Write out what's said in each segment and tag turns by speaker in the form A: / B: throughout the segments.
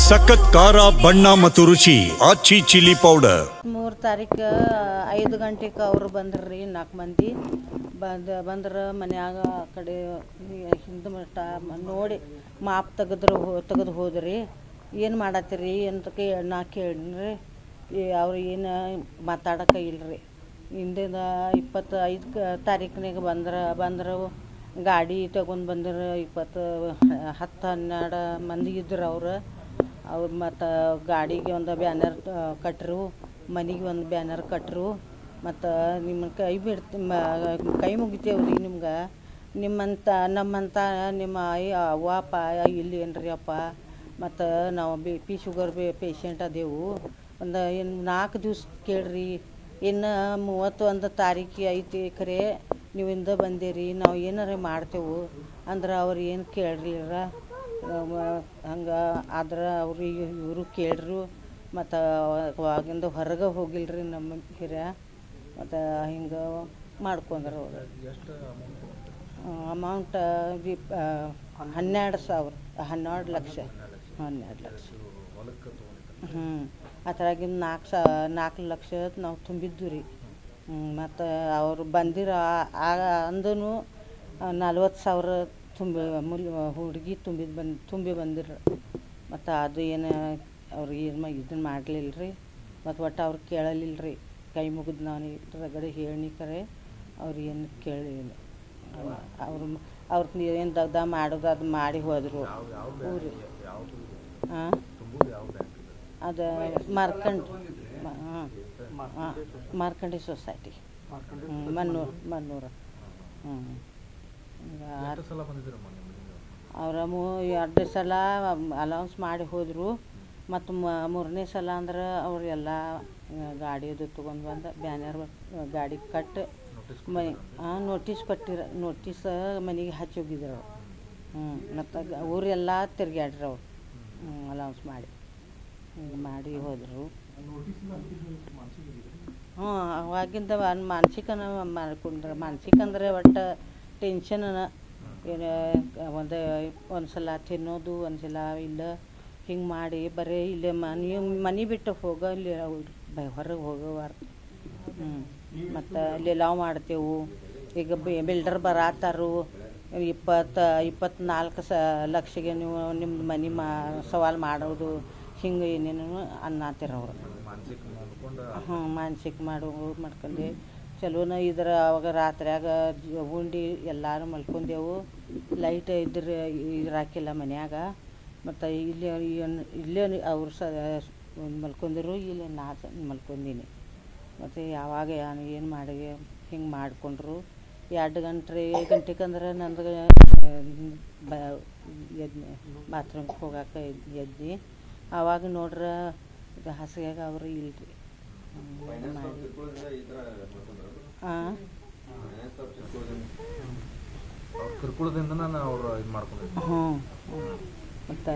A: ಸಖತ್ ಖಾರ ಬಣ್ಣ ಮತ್ತು ರುಚಿ ಆಚಿ ಚಿಲ್ಲಿ ಪೌಡರ್
B: 3 ತಾರೀಕು 5 ಗಂಟೆಗೆ ಅವರು ಬಂದ್ರಿ 4 ಮಂದಿ ಬಂದ್ರೆ ಮನ್ಯಾಗ ಆ ಕಡೆ ಹಿಂದೆ ಮಟ್ಟ ನೋಡಿ ಮಾಪ್ ತೆಗೆದು ಹೋದ್ರಿ. ಏನು ಮಾಡತ್ತೀರಿ ಅಂತ ನಾ ಕೇಳಿದ್ರಿ. ಅವ್ರು ಏನು ಮಾತಾಡೋಕೆ ಇಲ್ಲರಿ. ಹಿಂದಿನ 25 ತಾರೀಕಿನಾಗ ಬಂದ್ರೆ ಗಾಡಿ ತಗೊಂಡು ಬಂದ್ರೆ 10-12 ಮಂದಿ ಇದ್ರು ಅವ್ರು ಮತ್ತು ಗಾಡಿಗೆ ಒಂದು ಬ್ಯಾನರ್ ಕಟ್ಟರು, ಮನೆಗೆ ಒಂದು ಬ್ಯಾನರ್ ಕಟ್ಟರು. ಮತ್ತು ನಿಮ್ಮ ಕೈ ಮುಗಿತೇವ್ರಿ ನಿಮ್ಗೆ, ನಮ್ಮಂತ ನಿಮ್ಮ ಅವ್ವ ಅಪ್ಪ ಇಲ್ಲಿ ಏನ್ರಿ ಅಪ್ಪ, ಮತ್ತು ನಾವು BP ಶುಗರ್ ಪೇಷಂಟ್ ಅದೇವು. ಒಂದು 4 ದಿವ್ಸ ಕೇಳ್ರಿ. ಇನ್ನು 31 ತಾರೀಕು ಐತಿ ಖರೆ ನೀವಿಂದ ಬಂದಿರಿ, ನಾವು ಏನಾರ ಮಾಡ್ತೇವೆ ಅಂದ್ರೆ ಅವ್ರು ಏನು ಕೇಳ್ರಿಲ್ಲ. ಹಂಗೆ ಆದ್ರೆ ಅವ್ರು ಇವರು ಕೇಳ್ರು. ಮತ್ತು ಅವಾಗಿಂದ ಹೊರಗೆ ಹೋಗಿಲ್ರಿ ನಮ್ಮ ಹಿರಿಯ. ಮತ್ತು ಹಿಂಗೆ ಮಾಡ್ಕೊಂಡ್ರು ಅವರು. ಅಮೌಂಟ್ 12 ಲಕ್ಷ. ಅದ್ರಾಗಿಂದ 4 ಲಕ್ಷ ನಾವು ತುಂಬಿದ್ದು ರೀ. ಮತ್ತು ಅವರು ಬಂದಿರೋ ಅಂದೂ 40,000 ಹುಡುಗಿ ತುಂಬಿ ಬಂದಿರು. ಮತ್ತು ಅದು ಏನು ಅವ್ರು ಏನು ಇದನ್ನು ಮಾಡಲಿಲ್ಲ ರೀ. ಮತ್ತು ಒಟ್ಟು ಅವ್ರು ಕೇಳಲಿಲ್ಲ ರೀ. ಕೈ ಮುಗಿದು ನಾನು ರಗಡೆ ಹೇಳಿ ಕರೆ ಅವ್ರು ಏನು ಕೇಳಲಿಲ್ಲ. ಅವ್ರು ಏನು ದಗ್ದ ಮಾಡೋದು ಅದು ಮಾಡಿ ಹೋದರು ಊರಿ. ಹಾಂ, ಅದು ಮಾರ್ಕಂಡಿ ಸೊಸೈಟಿ, ಮನ್ನೂರು. ಅವ್ರ 2 ಸಲ ಅಲೌನ್ಸ್ ಮಾಡಿ ಹೋದರು. ಮತ್ತು 3ನೇ ಸಲ ಅಂದ್ರೆ ಅವರೆಲ್ಲ ಗಾಡಿಯದು ತೊಗೊಂಡು ಬಂದು ಬ್ಯಾನರ್ ಗಾಡಿ ಕಟ್ಟಿ ನೋಟಿಸ್ ನೋಟಿಸ್ ಮನೆಗೆ ಹಚ್ಚಿ ಹೋಗಿದ್ರು ಅವ್ರು. ಮತ್ತು ಊರೆಲ್ಲ ತಿರ್ಗ್ಯಾಡ್ರಿ ಅವ್ರು ಅಲೌನ್ಸ್ ಮಾಡಿ ಹೋದರು. ಅವಾಗಿಂದ ಮಾನಸಿಕನ ಮಾಡ್ಕೊಂಡ್ರೆ ಮಾನಸಿಕ ಅಂದರೆ ಒಟ್ಟು ಟೆನ್ಷನ್ನ. ಏನು ಒಂದು ಸಲ ತಿನ್ನೋದು, ಒಂದು ಸಲ ಇಲ್ಲ, ಹಿಂಗೆ ಮಾಡಿ ಬರೀ ಇಲ್ಲೇ ಮನೆ ಬಿಟ್ಟು ಹೋಗೋ, ಇಲ್ಲಿ ಹೊರಗೆ ಹೋಗೋವಾರ. ಮತ್ತು ಇಲ್ಲಿ ನಾವು ಮಾಡ್ತೇವೆ. ಈಗ ಬಿಲ್ಡರ್ ಬರತ್ತಾರು, 24 ಲಕ್ಷಗೆ ನೀವು ನಿಮ್ದು ಮನೆ ಸವಾಲು ಮಾಡೋದು, ಹಿಂಗೆ ಏನೇನು ಅನ್ನತ್ತೀರ ಅವರು. ಮಾನಸಿಕ ಮಾಡ್ಕೊಂಡು ಚಲೋನ ಇದ್ರ. ಅವಾಗ ರಾತ್ರಿಯಾಗ ಉಂಡು ಎಲ್ಲರೂ ಮಲ್ಕೊಂಡೆವು. ಲೈಟ್ ಇರಾಕಿಲ್ಲ ಮನ್ಯಾಗ. ಮತ್ತು ಇಲ್ಲೇ ಅವ್ರು ಮಲ್ಕೊಂಡಿರು, ಇಲ್ಲೇ ನಾ ಮಲ್ಕೊಂಡೀನಿ. ಮತ್ತು ಯಾವಾಗ ಏನು ಮಾಡಿ ಹಿಂಗೆ ಮಾಡಿಕೊಂಡ್ರು. 2 ಗಂಟೆಗೆ ಅಂದ್ರೆ ನಂದು ಬಾತ್ರೂಮ್ಗೆ ಹೋಗಕ್ಕೆ ಎದ್ದಿ. ಆವಾಗ ನೋಡ್ರೆ ಹಾಸಿಗೆಯಾಗ ಅವರು ಇಲ್ರಿ. ಹಾಂ, ಮತ್ತು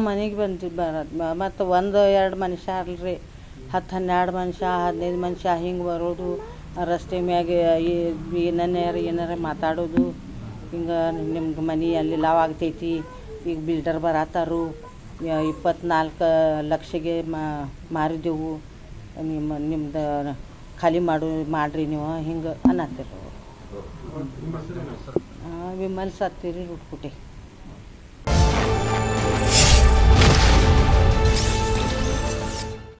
B: ಮನೆಗೆ ಬರೋದು. ಮತ್ತು 1-2 ಮನುಷ್ಯ ಅಲ್ರಿ, 10-12 ಮನುಷ್ಯ, 15 ಮನುಷ್ಯ ಹಿಂಗೆ ಬರೋದು. ರಸ್ತೆ ಮ್ಯಾಗ ಏನಾರ ಮಾತಾಡೋದು. ಹಿಂಗೆ ನಿಮ್ಗೆ ಮನೆ ಅಲ್ಲಿ ಲಾವ್ ಆಗ್ತೈತಿ, ಈಗ ಬಿಲ್ಡರ್ ಬರತ್ತಾರು, 24 ಲಕ್ಷಗೆ ಮಾರಿದೆವು, ನಿಮ್ದು ಖಾಲಿ ಮಾಡಿರಿ ನೀವು, ಹಿಂಗೆ ಅನ್ನತ್ತೀರ. ವಿಮಲ್ ಸತ್ತೀರಿ ರುಟ್ಕುಟೆ.